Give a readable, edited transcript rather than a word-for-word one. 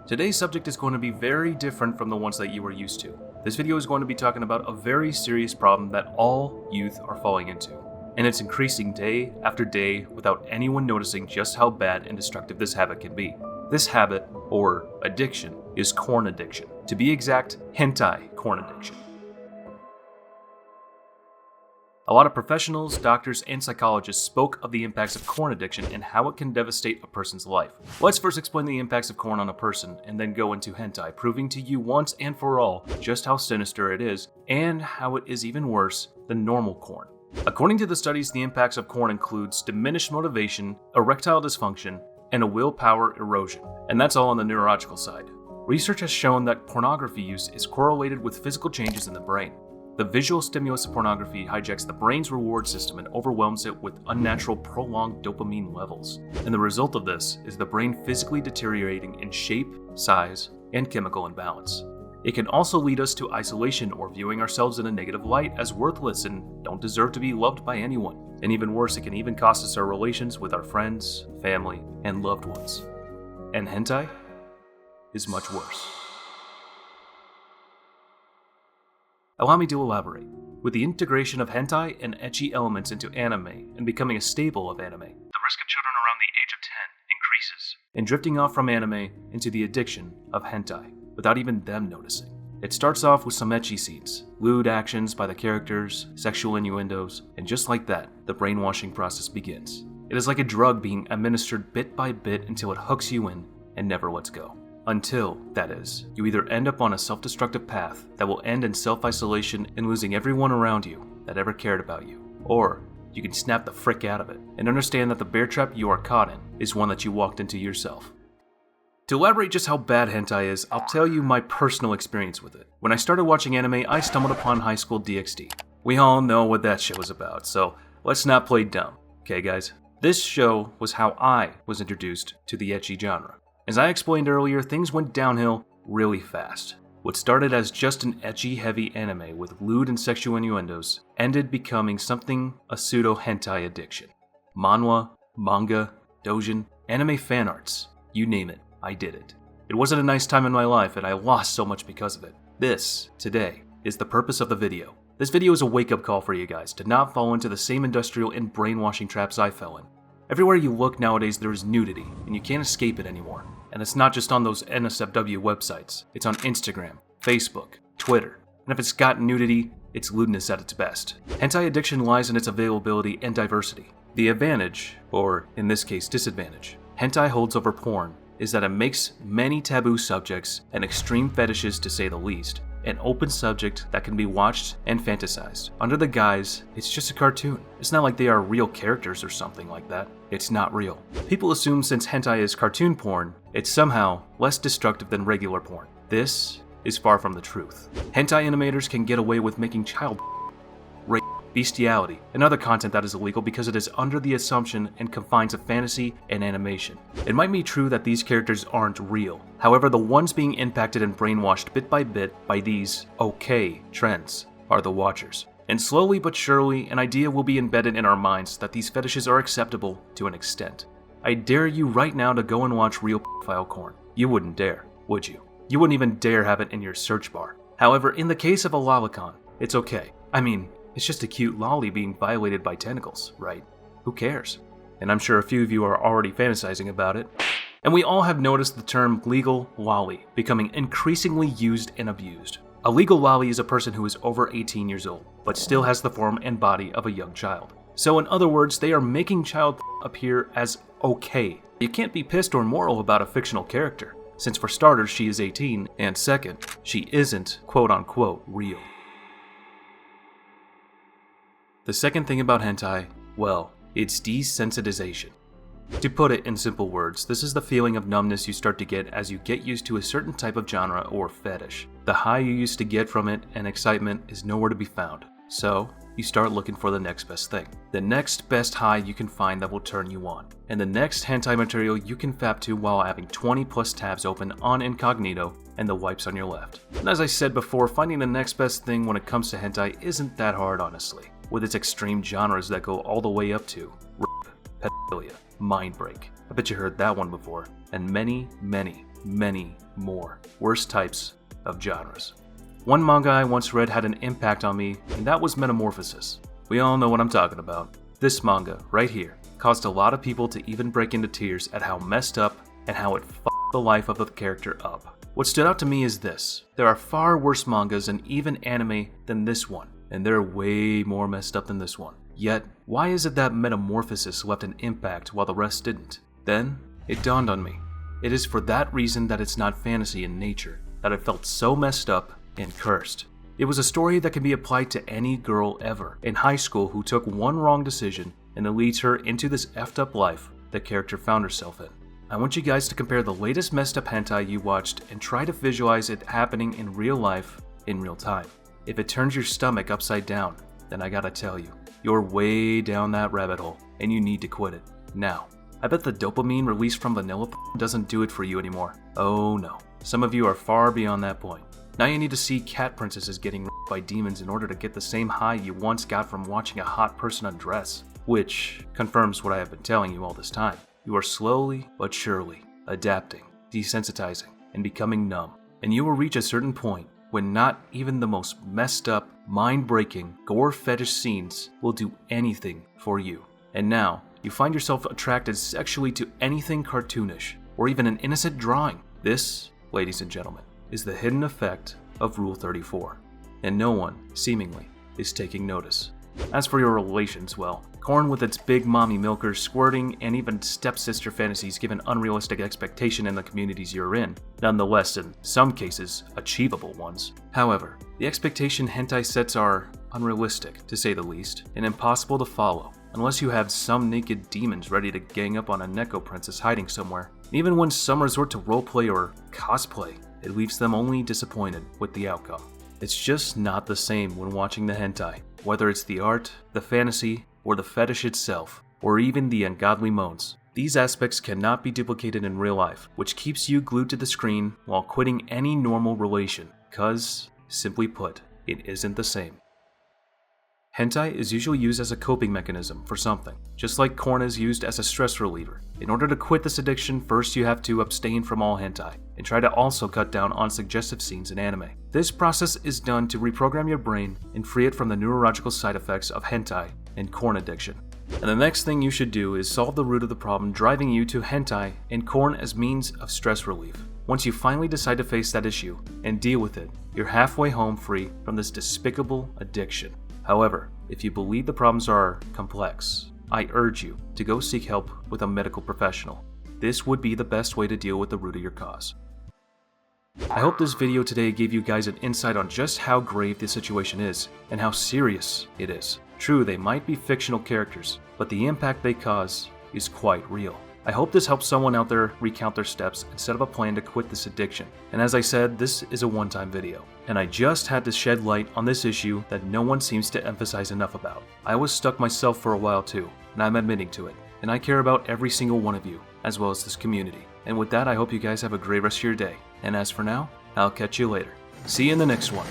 Today's subject is going to be very different from the ones that you are used to. This video is going to be talking about a very serious problem that all youth are falling into, and it's increasing day after day without anyone noticing just how bad and destructive this habit can be. This habit, or addiction, is corn addiction. To be exact, hentai corn addiction. A lot of professionals, doctors, and psychologists spoke of the impacts of corn addiction and how it can devastate a person's life. Let's first explain the impacts of corn on a person, and then go into hentai, proving to you once and for all just how sinister it is, and how it is even worse than normal corn. According to the studies, the impacts of corn includes diminished motivation, erectile dysfunction, and a willpower erosion. And that's all on the neurological side. Research has shown that pornography use is correlated with physical changes in the brain. The visual stimulus of pornography hijacks the brain's reward system and overwhelms it with unnatural prolonged dopamine levels. And the result of this is the brain physically deteriorating in shape, size, and chemical imbalance. It can also lead us to isolation or viewing ourselves in a negative light as worthless and don't deserve to be loved by anyone. And even worse, it can even cost us our relations with our friends, family, and loved ones. And hentai is much worse. Allow me to elaborate. With the integration of hentai and ecchi elements into anime and becoming a staple of anime, the risk of children around the age of 10 increases, and drifting off from anime into the addiction of hentai without even them noticing. It starts off with some ecchi scenes, lewd actions by the characters, sexual innuendos, and just like that, the brainwashing process begins. It is like a drug being administered bit by bit until it hooks you in and never lets go. Until, that is, you either end up on a self-destructive path that will end in self-isolation and losing everyone around you that ever cared about you, or you can snap the frick out of it and understand that the bear trap you are caught in is one that you walked into yourself. To elaborate just how bad hentai is, I'll tell you my personal experience with it. When I started watching anime, I stumbled upon High School DxD. We all know what that show is about, so let's not play dumb, okay guys? This show was how I was introduced to the ecchi genre. As I explained earlier, things went downhill really fast. What started as just an ecchi-heavy anime with lewd and sexual innuendos ended becoming something a pseudo-hentai addiction. Manhwa, manga, doujin, anime fan arts, you name it, I did it. It wasn't a nice time in my life and I lost so much because of it. This, today, is the purpose of the video. This video is a wake-up call for you guys to not fall into the same industrial and brainwashing traps I fell in. Everywhere you look nowadays there is nudity, and you can't escape it anymore. And it's not just on those NSFW websites, it's on Instagram, Facebook, Twitter, and if it's got nudity, it's lewdness at its best. Hentai addiction lies in its availability and diversity. The advantage, or in this case disadvantage, hentai holds over porn is that it makes many taboo subjects and extreme fetishes to say the least, an open subject that can be watched and fantasized. Under the guise, it's just a cartoon. It's not like they are real characters or something like that. It's not real. People assume since hentai is cartoon porn, it's somehow less destructive than regular porn. This is far from the truth. Hentai animators can get away with making child rape, bestiality, and other content that is illegal because it is under the assumption and confines of fantasy and animation. It might be true that these characters aren't real. However, the ones being impacted and brainwashed bit by these okay trends are the watchers. And slowly but surely, an idea will be embedded in our minds that these fetishes are acceptable to an extent. I dare you right now to go and watch real pedophile corn. You wouldn't dare, would you? You wouldn't even dare have it in your search bar. However, in the case of a lolicon, it's okay. I mean, it's just a cute lolly being violated by tentacles, right? Who cares? And I'm sure a few of you are already fantasizing about it. And we all have noticed the term legal lolly becoming increasingly used and abused. A legal lolly is a person who is over 18 years old, but still has the form and body of a young child. So in other words, they are making child appear as okay. You can't be pissed or moral about a fictional character, since for starters she is 18, and second, she isn't quote-unquote real. The second thing about hentai, well, it's desensitization. To put it in simple words, this is the feeling of numbness you start to get as you get used to a certain type of genre or fetish. The high you used to get from it and excitement is nowhere to be found. So, you start looking for the next best thing. The next best high you can find that will turn you on. And the next hentai material you can fap to while having 20 plus tabs open on incognito and the wipes on your left. And as I said before, finding the next best thing when it comes to hentai isn't that hard honestly, with its extreme genres that go all the way up to rape, pedophilia, mind break. I bet you heard that one before. And many, many many more worse types of genres. One manga I once read had an impact on me, and that was Metamorphosis. We all know what I'm talking about. This manga, right here, caused a lot of people to even break into tears at how messed up and how it f***ed the life of the character up. What stood out to me is this: there are far worse mangas and even anime than this one, and they're way more messed up than this one. Yet, why is it that Metamorphosis left an impact while the rest didn't? Then, it dawned on me. It is for that reason that it's not fantasy in nature, that it felt so messed up and cursed. It was a story that can be applied to any girl ever in high school who took one wrong decision and it leads her into this effed up life the character found herself in. I want you guys to compare the latest messed up hentai you watched and try to visualize it happening in real life, in real time. If it turns your stomach upside down, then I gotta tell you, you're way down that rabbit hole and you need to quit it now. I bet the dopamine released from vanilla doesn't do it for you anymore. Oh no, some of you are far beyond that point. Now you need to see cat princesses getting raped by demons in order to get the same high you once got from watching a hot person undress. Which confirms what I have been telling you all this time. You are slowly but surely adapting, desensitizing, and becoming numb. And you will reach a certain point when not even the most messed up, mind-breaking, gore fetish scenes will do anything for you. And now, you find yourself attracted sexually to anything cartoonish, or even an innocent drawing. This, ladies and gentlemen, is the hidden effect of Rule 34, and no one, seemingly, is taking notice. As for your relations, well, Korn with its big mommy milkers, squirting, and even stepsister fantasies give an unrealistic expectation in the communities you're in, nonetheless in some cases, achievable ones. However, the expectation hentai sets are unrealistic, to say the least, and impossible to follow, unless you have some naked demons ready to gang up on a Neko princess hiding somewhere. And even when some resort to roleplay or cosplay, it leaves them only disappointed with the outcome. It's just not the same when watching the hentai, whether it's the art, the fantasy, or the fetish itself, or even the ungodly moans. These aspects cannot be duplicated in real life, which keeps you glued to the screen while quitting any normal relation, cause, simply put, it isn't the same. Hentai is usually used as a coping mechanism for something, just like corn is used as a stress reliever. In order to quit this addiction, first you have to abstain from all hentai, and try to also cut down on suggestive scenes in anime. This process is done to reprogram your brain and free it from the neurological side effects of hentai and corn addiction. And the next thing you should do is solve the root of the problem driving you to hentai and corn as means of stress relief. Once you finally decide to face that issue and deal with it, you're halfway home free from this despicable addiction. However, if you believe the problems are complex, I urge you to go seek help with a medical professional. This would be the best way to deal with the root of your cause. I hope this video today gave you guys an insight on just how grave the situation is and how serious it is. True, they might be fictional characters, but the impact they cause is quite real. I hope this helps someone out there recount their steps and set up a plan to quit this addiction. And as I said, this is a one-time video, and I just had to shed light on this issue that no one seems to emphasize enough about. I was stuck myself for a while too, and I'm admitting to it. And I care about every single one of you, as well as this community. And with that, I hope you guys have a great rest of your day. And as for now, I'll catch you later. See you in the next one.